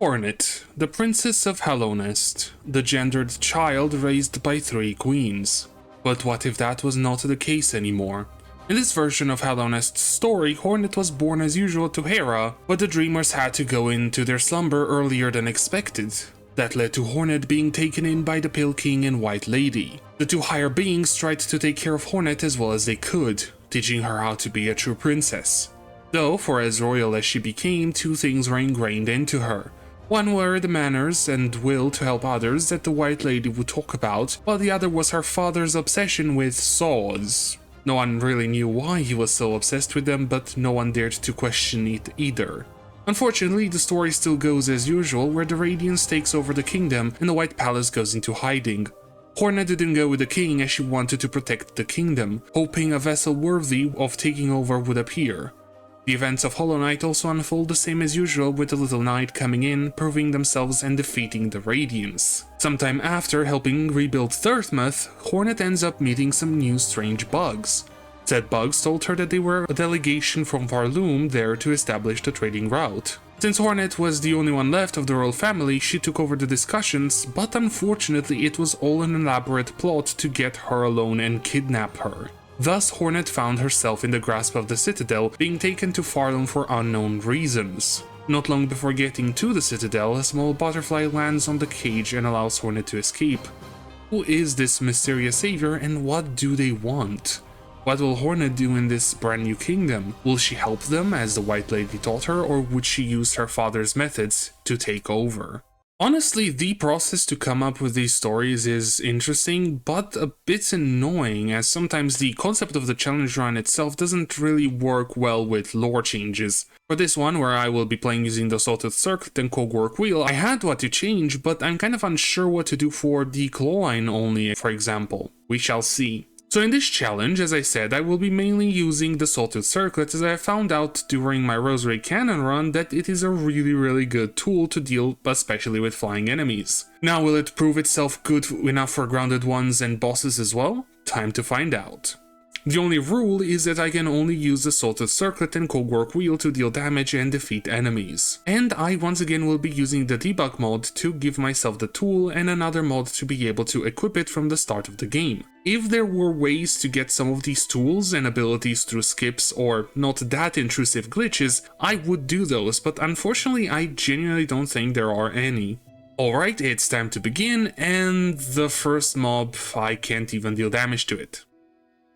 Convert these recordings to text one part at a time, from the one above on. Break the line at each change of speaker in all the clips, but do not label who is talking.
Hornet, the Princess of Hallownest, the gendered child raised by 3 queens. But what if that was not the case anymore? In this version of Hallownest's story, Hornet was born as usual to Hera, but the Dreamers had to go into their slumber earlier than expected. That led to Hornet being taken in by the Pale King and White Lady. The 2 higher beings tried to take care of Hornet as well as they could, teaching her how to be a true princess. Though, for as royal as she became, 2 things were ingrained into her. One were the manners and will to help others that the White Lady would talk about, while the other was her father's obsession with saws. No one really knew why he was so obsessed with them, but no one dared to question it either. Unfortunately, the story still goes as usual, where the Radiance takes over the kingdom and the White Palace goes into hiding. Hornet didn't go with the king as she wanted to protect the kingdom, hoping a vessel worthy of taking over would appear. The events of Hollow Knight also unfold the same as usual, with the Little Knight coming in, proving themselves and defeating the Radiance. Sometime after helping rebuild Thirtmouth, Hornet ends up meeting some new strange bugs. Said bugs told her that they were a delegation from Varloom there to establish the trading route. Since Hornet was the only one left of the royal family, she took over the discussions, but unfortunately it was all an elaborate plot to get her alone and kidnap her. Thus, Hornet found herself in the grasp of the Citadel, being taken to Farloom for unknown reasons. Not long before getting to the Citadel, a small butterfly lands on the cage and allows Hornet to escape. Who is this mysterious savior and what do they want? What will Hornet do in this brand new kingdom? Will she help them as the White Lady taught her, or would she use her father's methods to take over? Honestly, the process to come up with these stories is interesting, but a bit annoying, as sometimes the concept of the challenge run itself doesn't really work well with lore changes. For this one, where I will be playing using the Sawtooth Circlet and Cogwork Wheel, I had what to change, but I'm kind of unsure what to do for the claw line only, for example. We shall see. So in this challenge, as I said, I will be mainly using the Sawtooth Circlet, as I found out during my Rosary Cannon run that it is a really good tool to deal especially with flying enemies. Now, will it prove itself good enough for grounded ones and bosses as well? Time to find out. The only rule is that I can only use the Sawtooth Circlet and Cogwork Wheel to deal damage and defeat enemies. And I once again will be using the debug mod to give myself the tool and another mod to be able to equip it from the start of the game. If there were ways to get some of these tools and abilities through skips or not that intrusive glitches, I would do those, but unfortunately I genuinely don't think there are any. Alright, it's time to begin, and the first mob, I can't even deal damage to it.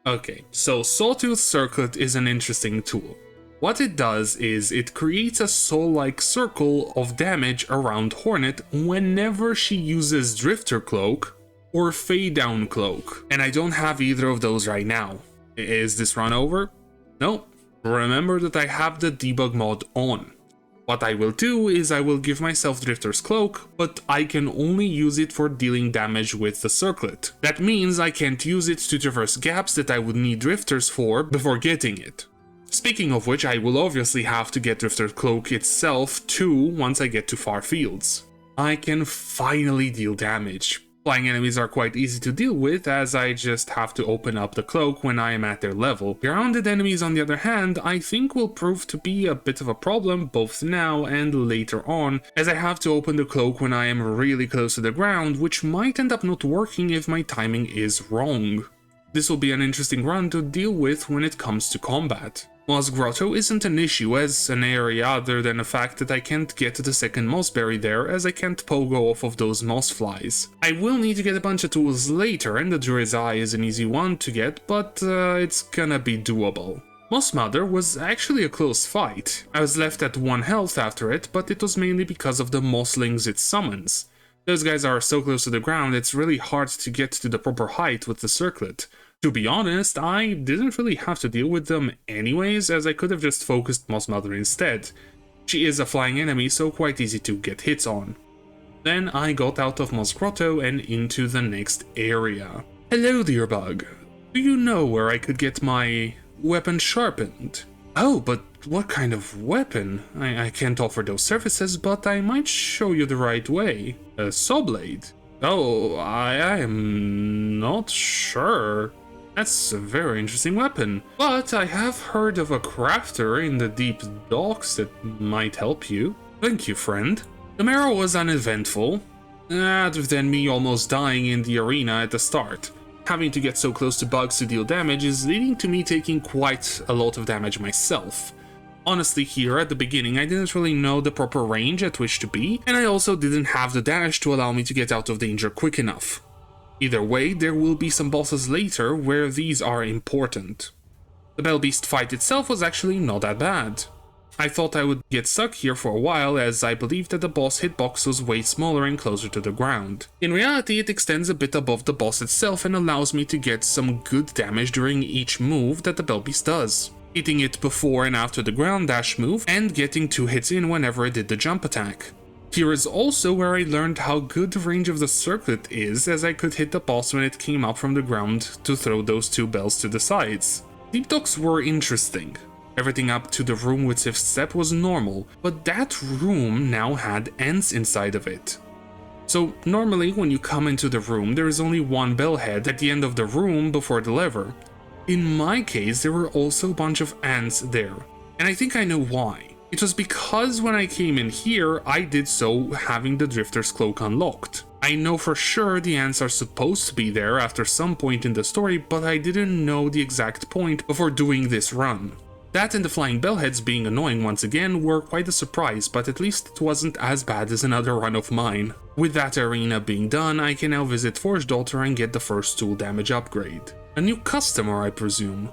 Okay, so Sawtooth Circlet is an interesting tool. What it does is it creates a soul-like circle of damage around Hornet whenever she uses Drifter Cloak or Fade Down Cloak, and I don't have either of those right now. Is this run over? No. Remember that I have the debug mod on. What I will do is I will give myself Drifter's Cloak, but I can only use it for dealing damage with the circlet. That means I can't use it to traverse gaps that I would need Drifters for before getting it. Speaking of which, I will obviously have to get Drifter's Cloak itself too once I get to far fields. I can finally deal damage. Flying enemies are quite easy to deal with, as I just have to open up the cloak when I am at their level. Grounded enemies, on the other hand, I think will prove to be a bit of a problem both now and later on, as I have to open the cloak when I am really close to the ground, which might end up not working if my timing is wrong. This will be an interesting run to deal with when it comes to combat. Moss Grotto isn't an issue as an area, other than the fact that I can't get to the second mossberry there, as I can't pogo off of those moss flies. I will need to get a bunch of tools later, and the Druid's Eye is an easy one to get, but it's gonna be doable. Moss Mother was actually a close fight. I was left at 1 health after it, but it was mainly because of the mosslings it summons. Those guys are so close to the ground, it's really hard to get to the proper height with the circlet. To be honest, I didn't really have to deal with them anyways, as I could have just focused Moss Mother instead. She is a flying enemy, so quite easy to get hits on. Then I got out of Moss Grotto and into the next area. Hello, dear bug. Do you know where I could get my weapon sharpened? Oh, but what kind of weapon? I can't offer those services, but I might show you the right way. A saw blade? Oh, I am not sure. That's a very interesting weapon, but I have heard of a crafter in the deep docks that might help you. Thank you, friend. The mirror was uneventful, other than me almost dying in the arena at the start. Having to get so close to bugs to deal damage is leading to me taking quite a lot of damage myself. Honestly, here at the beginning I didn't really know the proper range at which to be, and I also didn't have the dash to allow me to get out of danger quick enough. Either way, there will be some bosses later where these are important. The Bell Beast fight itself was actually not that bad. I thought I would get stuck here for a while, as I believed that the boss hitbox was way smaller and closer to the ground. In reality, it extends a bit above the boss itself and allows me to get some good damage during each move that the Bell Beast does, hitting it before and after the ground dash move, and getting 2 hits in whenever I did the jump attack. Here is also where I learned how good the range of the circlet is, as I could hit the boss when it came up from the ground to throw those 2 bells to the sides. Deep docks were interesting. Everything up to the room with 5th step was normal, but that room now had ends inside of it. So normally when you come into the room, there is only 1 bell head at the end of the room before the lever. In my case, there were also a bunch of ants there, and I think I know why. It was because when I came in here, I did so having the Drifter's Cloak unlocked. I know for sure the ants are supposed to be there after some point in the story, but I didn't know the exact point before doing this run. That and the flying bellheads being annoying once again were quite a surprise, but at least it wasn't as bad as another run of mine. With that arena being done, I can now visit Forge Daughter and get the first tool damage upgrade. A new customer, I presume.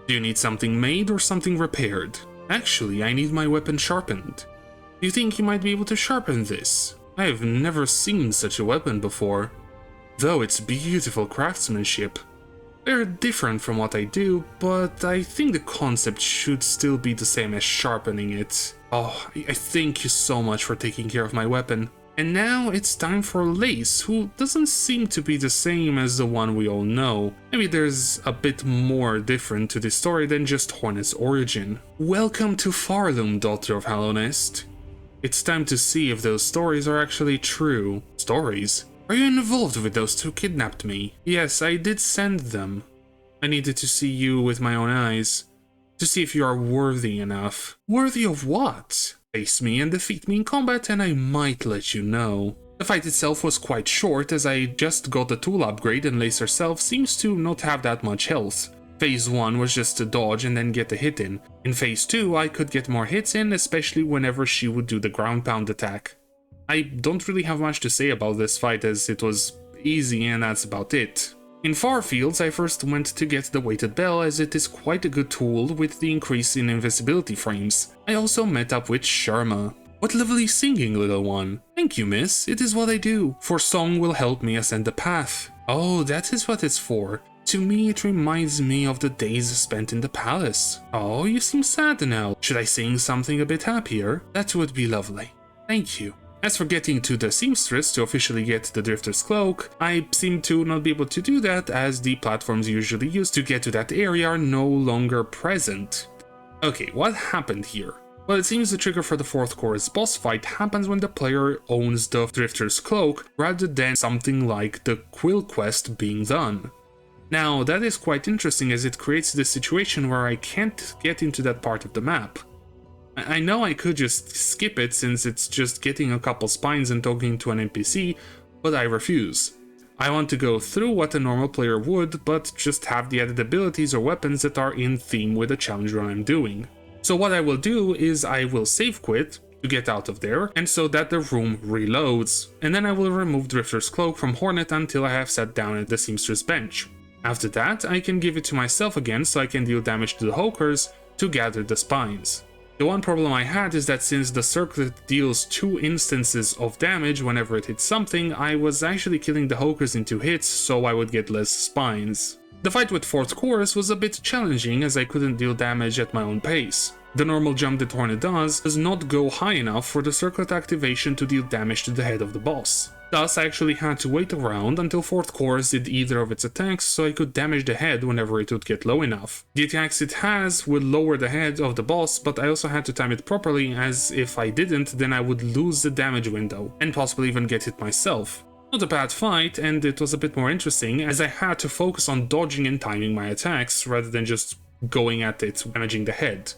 Do you need something made or something repaired? Actually, I need my weapon sharpened. Do you think you might be able to sharpen this? I have never seen such a weapon before. Though it's beautiful craftsmanship. They're different from what I do, but I think the concept should still be the same as sharpening it. Oh, I thank you so much for taking care of my weapon. And now it's time for Lace, who doesn't seem to be the same as the one we all know. Maybe there's a bit more different to this story than just Hornet's origin. Welcome to Farloom, Daughter of Hallownest. It's time to see if those stories are actually true. Stories? Are you involved with those 2 who kidnapped me? Yes, I did send them. I needed to see you with my own eyes. To see if you are worthy enough. Worthy of what? Face me and defeat me in combat and I might let you know. The fight itself was quite short, as I just got the tool upgrade and Lace herself seems to not have that much health. Phase 1 was just to dodge and then get a hit in. In Phase 2 I could get more hits in, especially whenever she would do the ground pound attack. I don't really have much to say about this fight, as it was easy and that's about it. In Farfields, I first went to get the weighted bell, as it is quite a good tool with the increase in invisibility frames. I also met up with Sharma. What lovely singing, little one. Thank you, miss, it is what I do, for song will help me ascend the path. Oh, that is what it's for. To me, it reminds me of the days spent in the palace. Oh, you seem sad now. Should I sing something a bit happier? That would be lovely. Thank you. As for getting to the seamstress to officially get the Drifter's Cloak, I seem to not be able to do that, as the platforms usually used to get to that area are no longer present. Okay, what happened here? Well, it seems the trigger for the 4th chorus boss fight happens when the player owns the Drifter's Cloak, rather than something like the Quill quest being done. Now, that is quite interesting, as it creates this situation where I can't get into that part of the map. I know I could just skip it, since it's just getting a couple spines and talking to an NPC, but I refuse. I want to go through what a normal player would, but just have the added abilities or weapons that are in theme with the challenge run I'm doing. So what I will do is I will save quit to get out of there, and so that the room reloads, and then I will remove Drifter's Cloak from Hornet until I have sat down at the seamstress bench. After that, I can give it to myself again so I can deal damage to the Hokers to gather the spines. The one problem I had is that since the circlet deals 2 instances of damage whenever it hits something, I was actually killing the Hokers in 2 hits, so I would get less spines. The fight with 4th chorus was a bit challenging, as I couldn't deal damage at my own pace. The normal jump that Hornet does not go high enough for the circlet activation to deal damage to the head of the boss. Thus, I actually had to wait around until 4th chorus did either of its attacks so I could damage the head whenever it would get low enough. The attacks it has would lower the head of the boss, but I also had to time it properly, as if I didn't, then I would lose the damage window, and possibly even get hit myself. Not a bad fight, and it was a bit more interesting, as I had to focus on dodging and timing my attacks, rather than just going at it, damaging the head.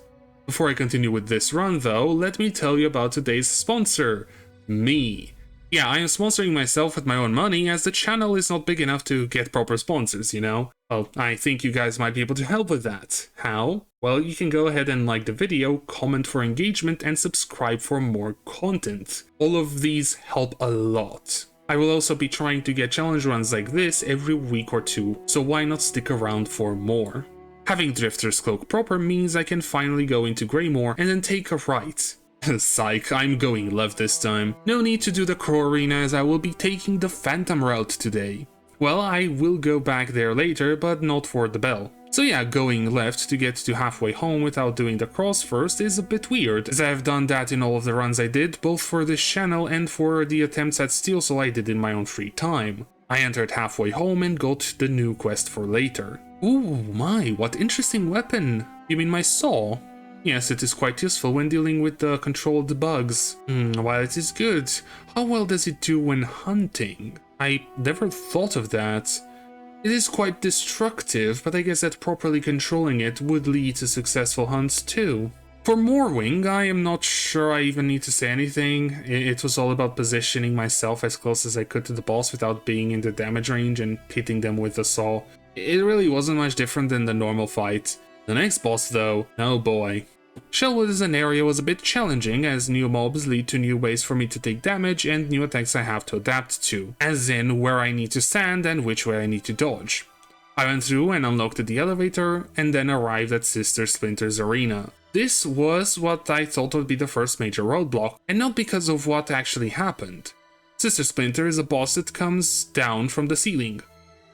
Before I continue with this run though, let me tell you about today's sponsor, me. Yeah, I am sponsoring myself with my own money as the channel is not big enough to get proper sponsors, you know? Well, I think you guys might be able to help with that. How? Well, you can go ahead and like the video, comment for engagement, and subscribe for more content. All of these help a lot. I will also be trying to get challenge runs like this every week or two, so why not stick around for more? Having Drifter's Cloak proper means I can finally go into Greymoor and then take a right. Psych, I'm going left this time. No need to do the Crow Arena as I will be taking the Phantom route today. Well, I will go back there later, but not for the bell. So yeah, going left to get to halfway home without doing the cross first is a bit weird, as I have done that in all of the runs I did, both for this channel and for the attempts at Steel Soul I did in my own free time. I entered halfway home and got the new quest for later. Ooh my, what interesting weapon! You mean my saw? Yes, it is quite useful when dealing with the controlled bugs. While it is good, how well does it do when hunting? I never thought of that. It is quite destructive, but I guess that properly controlling it would lead to successful hunts too. For Morwing, I am not sure I even need to say anything. It was all about positioning myself as close as I could to the boss without being in the damage range and hitting them with the saw. It really wasn't much different than the normal fight. The next boss though, oh boy. Shellwood as an area was a bit challenging as new mobs lead to new ways for me to take damage and new attacks I have to adapt to, as in where I need to stand and which way I need to dodge. I went through and unlocked the elevator and then arrived at Sister Splinter's arena. This was what I thought would be the first major roadblock, and not because of what actually happened. Sister Splinter is a boss that comes down from the ceiling.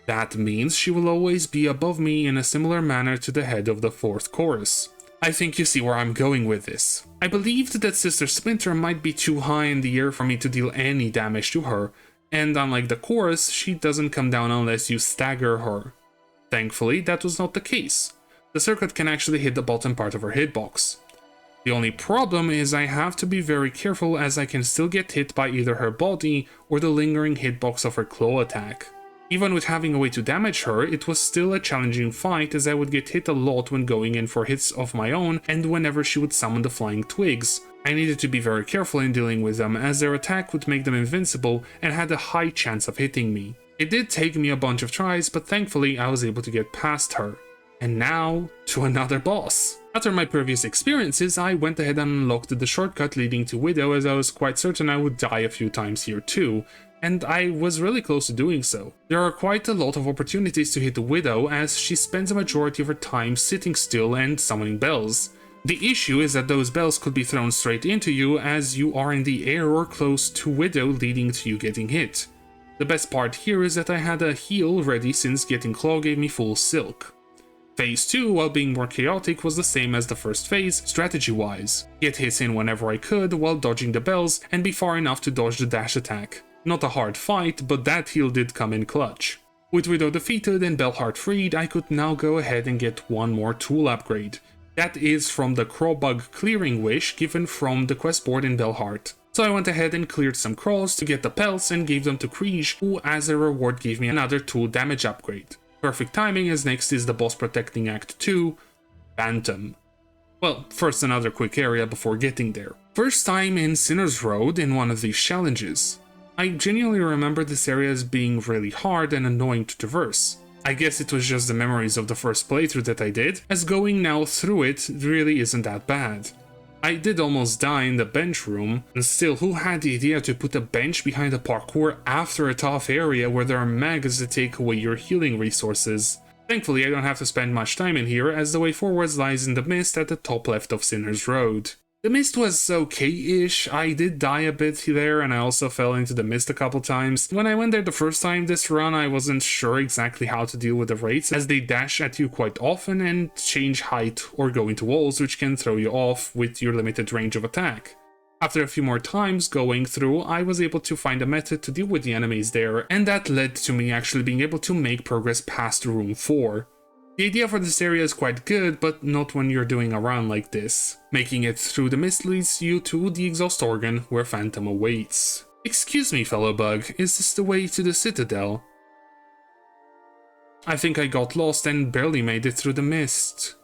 That means she will always be above me in a similar manner to the head of the fourth chorus. I think you see where I'm going with this. I believed that Sister Splinter might be too high in the air for me to deal any damage to her, and unlike the chorus, she doesn't come down unless you stagger her. Thankfully, that was not the case. The circuit can actually hit the bottom part of her hitbox. The only problem is I have to be very careful as I can still get hit by either her body or the lingering hitbox of her claw attack. Even with having a way to damage her, it was still a challenging fight as I would get hit a lot when going in for hits of my own and whenever she would summon the flying twigs. I needed to be very careful in dealing with them as their attack would make them invincible and had a high chance of hitting me. It did take me a bunch of tries, but thankfully I was able to get past her. And now, to another boss. After my previous experiences, I went ahead and unlocked the shortcut leading to Widow as I was quite certain I would die a few times here too. And I was really close to doing so. There are quite a lot of opportunities to hit the Widow as she spends a majority of her time sitting still and summoning bells. The issue is that those bells could be thrown straight into you as you are in the air or close to Widow, leading to you getting hit. The best part here is that I had a heal ready since getting Claw gave me full silk. Phase 2, while being more chaotic, was the same as the first phase, strategy-wise. Get hits in whenever I could while dodging the bells and be far enough to dodge the dash attack. Not a hard fight, but that heal did come in clutch. With Widow defeated and Bellheart freed, I could now go ahead and get one more tool upgrade. That is from the Crawbug clearing wish given from the quest board in Bellheart. So I went ahead and cleared some crawls to get the pelts and gave them to Kriege, who as a reward gave me another tool damage upgrade. Perfect timing as next is the boss protecting Act 2, Phantom. Well, first another quick area before getting there. First time in Sinner's Road in one of these challenges. I genuinely remember this area as being really hard and annoying to traverse. I guess it was just the memories of the first playthrough that I did, as going now through it really isn't that bad. I did almost die in the bench room, and still, who had the idea to put a bench behind a parkour after a tough area where there are mags that take away your healing resources? Thankfully, I don't have to spend much time in here, as the way forwards lies in the mist at the top left of Sinner's Road. The mist was okay-ish. I did die a bit there and I also fell into the mist a couple times. When I went there the first time this run, I wasn't sure exactly how to deal with the wraiths as they dash at you quite often and change height or go into walls, which can throw you off with your limited range of attack. After a few more times going through, I was able to find a method to deal with the enemies there, and that led to me actually being able to make progress past room 4. The idea for this area is quite good, but not when you're doing a run like this. Making it through the mist leads you to the exhaust organ, where Phantom awaits. Excuse me, fellow bug, is this the way to the Citadel? I think I got lost and barely made it through the mist.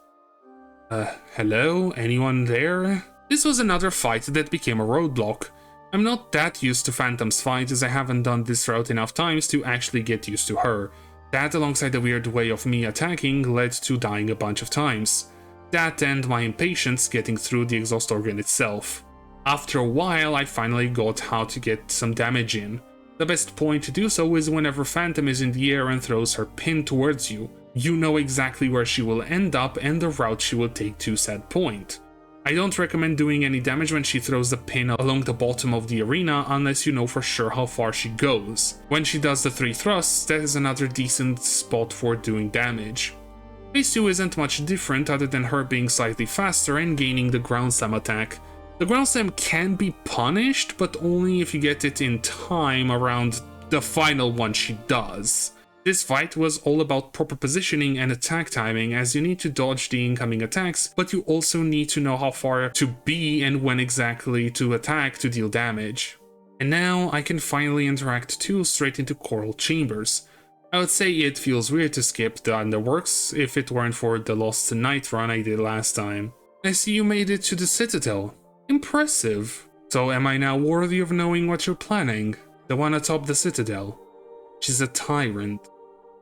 Hello? Anyone there? This was another fight that became a roadblock. I'm not that used to Phantom's fight as I haven't done this route enough times to actually get used to her. That, alongside the weird way of me attacking, led to dying a bunch of times. That and my impatience getting through the exhaust organ itself. After a while, I finally got how to get some damage in. The best point to do so is whenever Phantom is in the air and throws her pin towards you. You know exactly where she will end up and the route she will take to said point. I don't recommend doing any damage when she throws the pin along the bottom of the arena unless you know for sure how far she goes. When she does the 3 thrusts, that is another decent spot for doing damage. Phase 2 isn't much different other than her being slightly faster and gaining the ground slam attack. The ground slam can be punished, but only if you get it in time around the final one she does. This fight was all about proper positioning and attack timing, as you need to dodge the incoming attacks, but you also need to know how far to be and when exactly to attack to deal damage. And now I can finally interact 2 straight into Coral Chambers. I would say it feels weird to skip the Underworks if it weren't for the Lost Night run I did last time. I see you made it to the Citadel. Impressive. So am I now worthy of knowing what you're planning? The one atop the Citadel. She's a tyrant.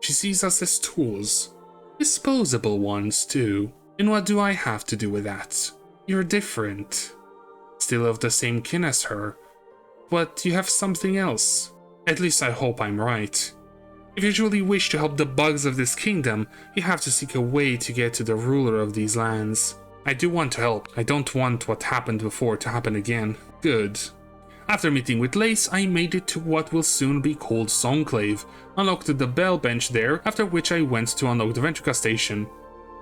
She sees us as tools. Disposable ones, too. And what do I have to do with that? You're different. Still of the same kin as her. But you have something else. At least I hope I'm right. If you truly wish to help the bugs of this kingdom, you have to seek a way to get to the ruler of these lands. I do want to help. I don't want what happened before to happen again. Good. After meeting with Lace, I made it to what will soon be called Songclave, unlocked the bell bench there, after which I went to unlock the Ventrica station.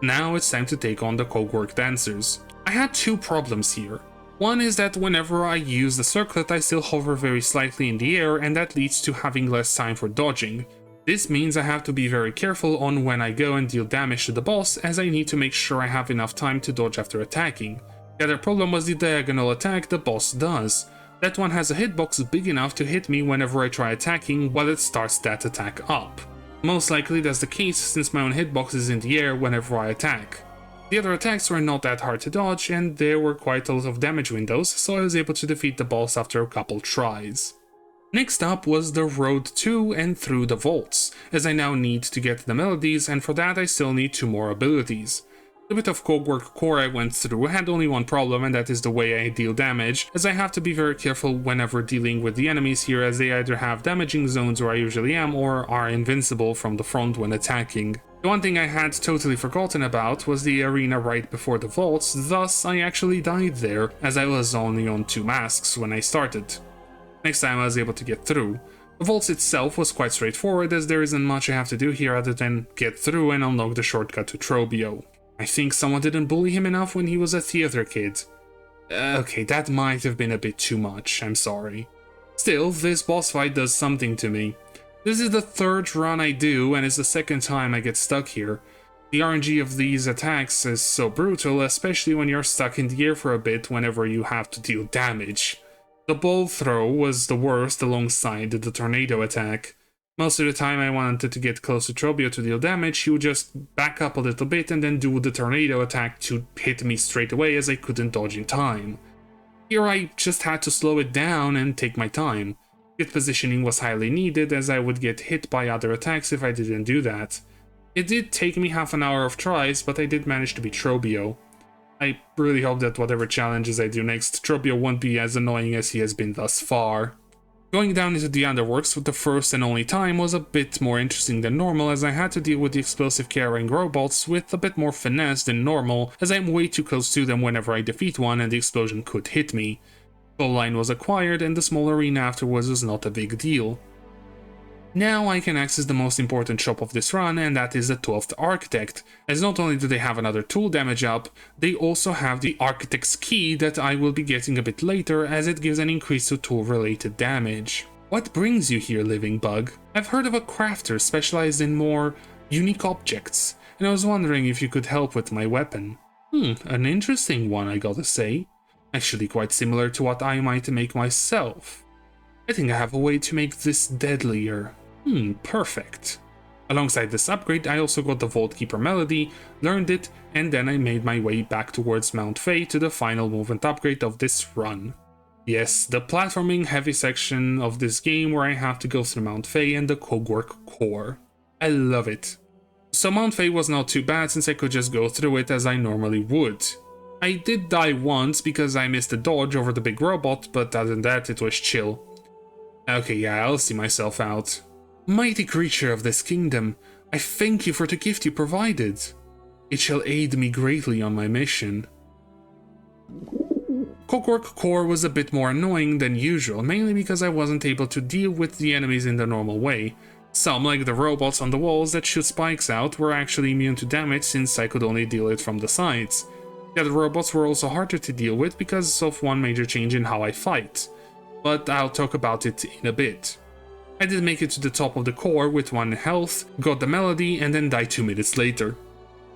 Now it's time to take on the Cogwork dancers. I had 2 problems here. One is that whenever I use the circlet I still hover very slightly in the air, and that leads to having less time for dodging. This means I have to be very careful on when I go and deal damage to the boss, as I need to make sure I have enough time to dodge after attacking. The other problem was the diagonal attack the boss does. That one has a hitbox big enough to hit me whenever I try attacking while it starts that attack up. Most likely that's the case since my own hitbox is in the air whenever I attack. The other attacks were not that hard to dodge and there were quite a lot of damage windows, so I was able to defeat the boss after a couple tries. Next up was the road to and through the vaults, as I now need to get the melodies and for that I still need 2 more abilities. The bit of Cogwork core I went through had only one problem, and that is the way I deal damage, as I have to be very careful whenever dealing with the enemies here, as they either have damaging zones where I usually am or are invincible from the front when attacking. The one thing I had totally forgotten about was the arena right before the vaults, thus I actually died there, as I was only on 2 masks when I started. Next time I was able to get through. The vaults itself was quite straightforward, as there isn't much I have to do here other than get through and unlock the shortcut to Trobio. I think someone didn't bully him enough when he was a theater kid. Okay, that might have been a bit too much, I'm sorry. Still, this boss fight does something to me. This is the 3rd run I do, and it's the 2nd time I get stuck here. The RNG of these attacks is so brutal, especially when you're stuck in the air for a bit whenever you have to deal damage. The ball throw was the worst alongside the tornado attack. Most of the time I wanted to get close to Trobio to deal damage, he would just back up a little bit and then do the tornado attack to hit me straight away as I couldn't dodge in time. Here I just had to slow it down and take my time. Good positioning was highly needed as I would get hit by other attacks if I didn't do that. It did take me half an hour of tries, but I did manage to beat Trobio. I really hope that whatever challenges I do next, Trobio won't be as annoying as he has been thus far. Going down into the Underworks for the first and only time was a bit more interesting than normal, as I had to deal with the explosive carrying robots with a bit more finesse than normal, as I am way too close to them whenever I defeat one and the explosion could hit me. Goal line was acquired and the small arena afterwards was not a big deal. Now I can access the most important shop of this run, and that is the 12th Architect, as not only do they have another tool damage up, they also have the Architect's Key that I will be getting a bit later, as it gives an increase to tool related damage. What brings you here, living bug? I've heard of a crafter specialized in more unique objects, and I was wondering if you could help with my weapon. An interesting one, I gotta say. Actually quite similar to what I might make myself. I think I have a way to make this deadlier. Perfect. Alongside this upgrade, I also got the Vault Keeper melody, learned it, and then I made my way back towards Mount Fae to the final movement upgrade of this run. Yes, the platforming heavy section of this game where I have to go through Mount Faye and the Cogwork core. I love it. So Mount Faye was not too bad since I could just go through it as I normally would. I did die once because I missed a dodge over the big robot, but other than that it was chill. Okay, yeah, I'll see myself out. Mighty creature of this kingdom, I thank you for the gift you provided. It shall aid me greatly on my mission. Cogwork core was a bit more annoying than usual, mainly because I wasn't able to deal with the enemies in the normal way. Some, like the robots on the walls that shoot spikes out, were actually immune to damage since I could only deal it from the sides. The other robots were also harder to deal with because of one major change in how I fight, but I'll talk about it in a bit. I did make it to the top of the core with 1 health, got the melody, and then died 2 minutes later.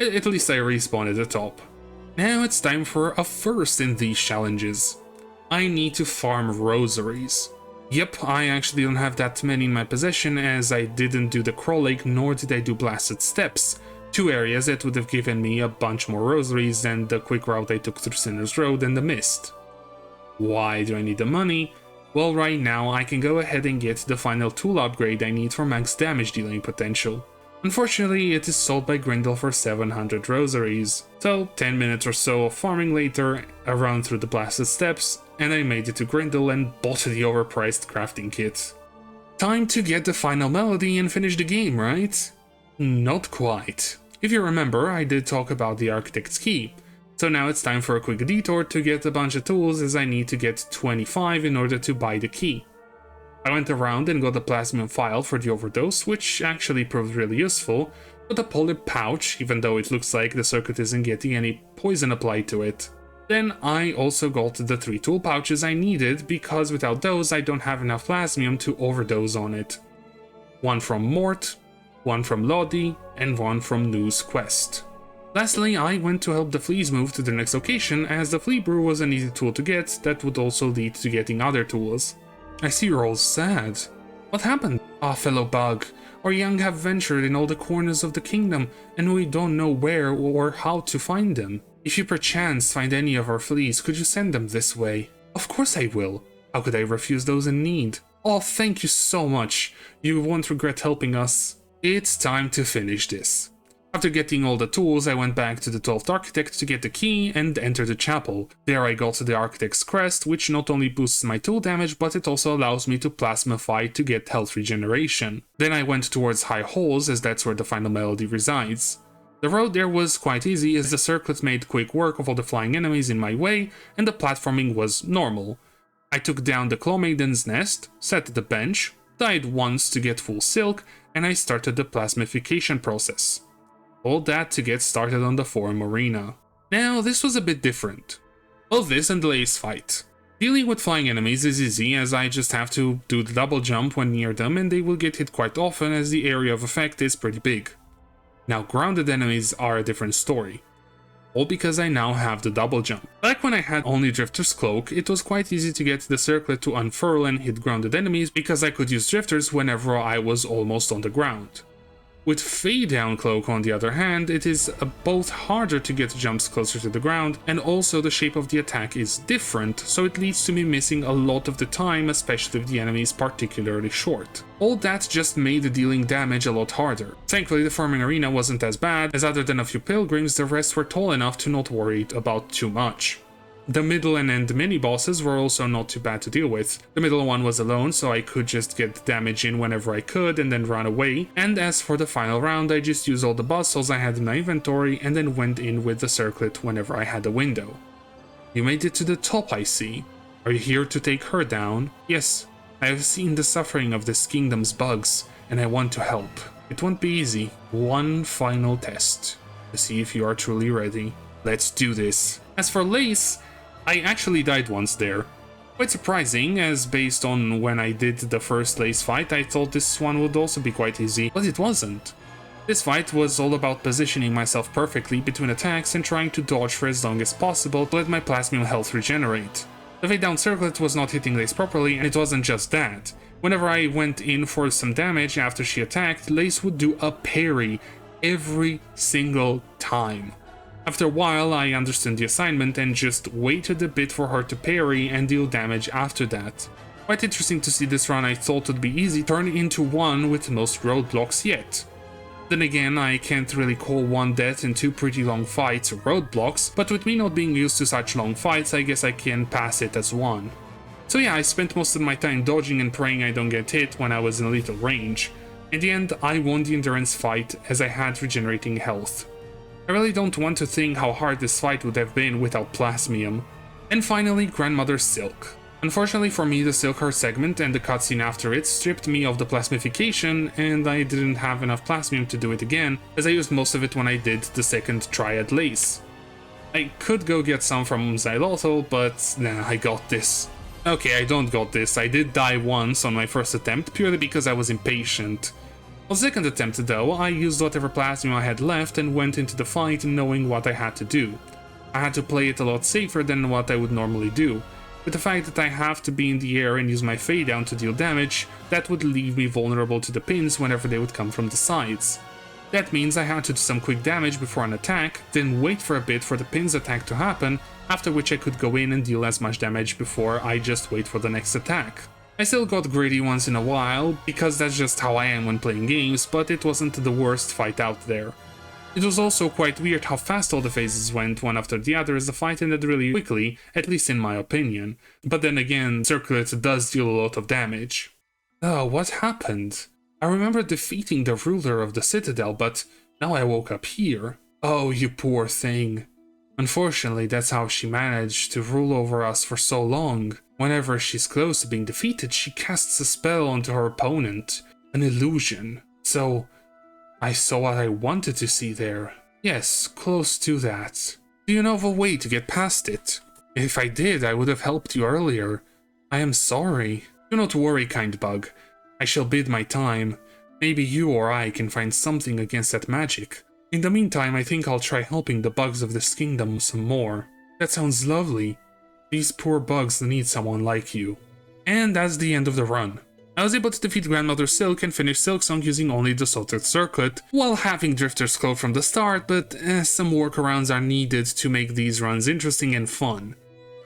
At least I respawned at the top. Now it's time for a first in these challenges. I need to farm rosaries. Yep, I actually don't have that many in my possession as I didn't do the Crawl Lake nor did I do Blasted Steps, 2 areas that would have given me a bunch more rosaries than the quick route I took through Sinner's Road and the Mist. Why do I need the money? Well, right now I can go ahead and get the final tool upgrade I need for max damage dealing potential. Unfortunately, it is sold by Grindel for 700 rosaries, so 10 minutes or so of farming later, I run through the Blasted Steps, and I made it to Grindel and bought the overpriced crafting kit. Time to get the final melody and finish the game, right? Not quite. If you remember, I did talk about the Architect's Key, so now it's time for a quick detour to get a bunch of tools as I need to get 25 in order to buy the key. I went around and got the plasmium file for the overdose, which actually proved really useful, but a polar pouch, even though it looks like the circuit isn't getting any poison applied to it. Then I also got the 3 tool pouches I needed, because without those I don't have enough plasmium to overdose on it. 1 from Mort, 1 from Lodi, and 1 from Noo's Quest. Lastly, I went to help the fleas move to the next location, as the flea brew was an easy tool to get that would also lead to getting other tools. I see you're all sad. What happened? Ah, fellow bug. Our young have ventured in all the corners of the kingdom, and we don't know where or how to find them. If you perchance find any of our fleas, could you send them this way? Of course I will. How could I refuse those in need? Oh, thank you so much. You won't regret helping us. It's time to finish this. After getting all the tools, I went back to the 12th Architect to get the key and enter the chapel. There I got the Architect's Crest, which not only boosts my tool damage, but it also allows me to plasmify to get health regeneration. Then I went towards High Halls, as that's where the final melody resides. The road there was quite easy, as the circlet made quick work of all the flying enemies in my way, and the platforming was normal. I took down the Claw Maiden's nest, set the bench, died once to get full silk, and I started the plasmification process. All that to get started on the Forum Arena. Now, this was a bit different. All this and the Lace fight. Dealing with flying enemies is easy, as I just have to do the double jump when near them and they will get hit quite often as the area of effect is pretty big. Now, grounded enemies are a different story. All because I now have the double jump. Back when I had only Drifter's Cloak, it was quite easy to get the circlet to unfurl and hit grounded enemies because I could use Drifters whenever I was almost on the ground. With Fade Down Cloak on the other hand, it is both harder to get jumps closer to the ground, and also the shape of the attack is different, so it leads to me missing a lot of the time, especially if the enemy is particularly short. All that just made dealing damage a lot harder. Thankfully the farming arena wasn't as bad, as other than a few pilgrims, the rest were tall enough to not worry about too much. The middle and end mini-bosses were also not too bad to deal with. The middle one was alone, so I could just get damage in whenever I could and then run away, and as for the final round, I just used all the Buzzsaws I had in my inventory and then went in with the circlet whenever I had a window. You made it to the top, I see. Are you here to take her down? Yes, I have seen the suffering of this kingdom's bugs, and I want to help. It won't be easy. One final test, to see if you are truly ready. Let's do this. As for Lace, I actually died once there. Quite surprising, as based on when I did the first Lace fight, I thought this one would also be quite easy, but it wasn't. This fight was all about positioning myself perfectly between attacks and trying to dodge for as long as possible to let my plasmium health regenerate. The Fade Down Circlet was not hitting Lace properly, and it wasn't just that. Whenever I went in for some damage after she attacked, Lace would do a parry every single time. After a while, I understood the assignment and just waited a bit for her to parry and deal damage after that. Quite interesting to see this run I thought would be easy turn into one with the most roadblocks yet. Then again, I can't really call one death in 2 pretty long fights roadblocks, but with me not being used to such long fights, I guess I can pass it as one. So yeah, I spent most of my time dodging and praying I don't get hit when I was in a little range. In the end, I won the endurance fight as I had regenerating health. I really don't want to think how hard this fight would have been without Plasmium. And finally, Grandmother Silk. Unfortunately for me, the Silk Heart segment and the cutscene after it stripped me of the plasmification, and I didn't have enough Plasmium to do it again, as I used most of it when I did the second Triad Lace. I could go get some from Xylotl, but nah, I got this. Okay, I don't got this. I did die once on my first attempt, purely because I was impatient. On the second attempt though, I used whatever Plasmium I had left and went into the fight knowing what I had to do. I had to play it a lot safer than what I would normally do. With the fact that I have to be in the air and use my fade down to deal damage, that would leave me vulnerable to the pins whenever they would come from the sides. That means I had to do some quick damage before an attack, then wait for a bit for the pin's attack to happen, after which I could go in and deal as much damage before I just wait for the next attack. I still got greedy once in a while, because that's just how I am when playing games, but it wasn't the worst fight out there. It was also quite weird how fast all the phases went one after the other as the fight ended really quickly, at least in my opinion. But then again, Circlet does deal a lot of damage. Oh, what happened? I remember defeating the ruler of the citadel, but now I woke up here. Oh, you poor thing. Unfortunately, that's how she managed to rule over us for so long. Whenever she's close to being defeated, she casts a spell onto her opponent, an illusion. So, I saw what I wanted to see there. Yes, close to that. Do you know of a way to get past it? If I did, I would have helped you earlier. I am sorry. Do not worry, kind bug. I shall bide my time. Maybe you or I can find something against that magic. In the meantime, I think I'll try helping the bugs of this kingdom some more. That sounds lovely. These poor bugs need someone like you. And that's the end of the run. I was able to defeat Grandmother Silk and finish Silksong using only the Sawtooth Circlet, while having Drifters Clove from the start, but some workarounds are needed to make these runs interesting and fun.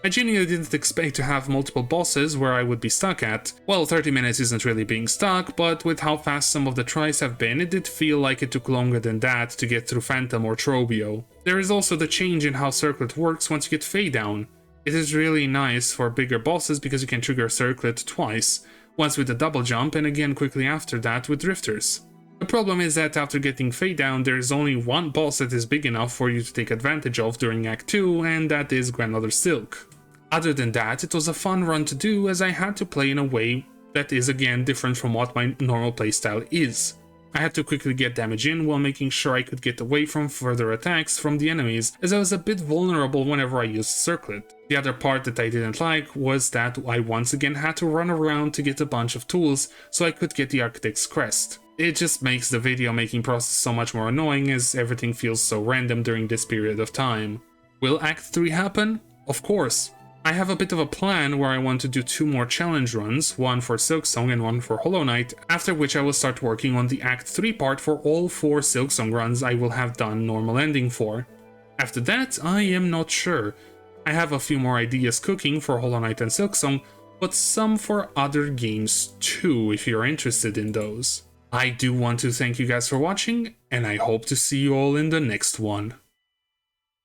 I genuinely didn't expect to have multiple bosses where I would be stuck at. Well, 30 minutes isn't really being stuck, but with how fast some of the tries have been, it did feel like it took longer than that to get through Phantom or Trobio. There is also the change in how Circlet works once you get Fade Down. It is really nice for bigger bosses because you can trigger Circlet twice, once with a double jump and again quickly after that with Drifters. The problem is that after getting Fade Down, there is only one boss that is big enough for you to take advantage of during Act 2, and that is Grandmother Silk. Other than that, it was a fun run to do as I had to play in a way that is again different from what my normal playstyle is. I had to quickly get damage in while making sure I could get away from further attacks from the enemies, as I was a bit vulnerable whenever I used Circlet. The other part that I didn't like was that I once again had to run around to get a bunch of tools so I could get the Architect's Crest. It just makes the video making process so much more annoying as everything feels so random during this period of time. Will Act 3 happen? Of course. I have a bit of a plan where I want to do 2 more challenge runs, one for Silksong and one for Hollow Knight, after which I will start working on the Act 3 part for all 4 Silksong runs I will have done normal ending for. After that, I am not sure. I have a few more ideas cooking for Hollow Knight and Silksong, but some for other games too if you're interested in those. I do want to thank you guys for watching, and I hope to see you all in the next one.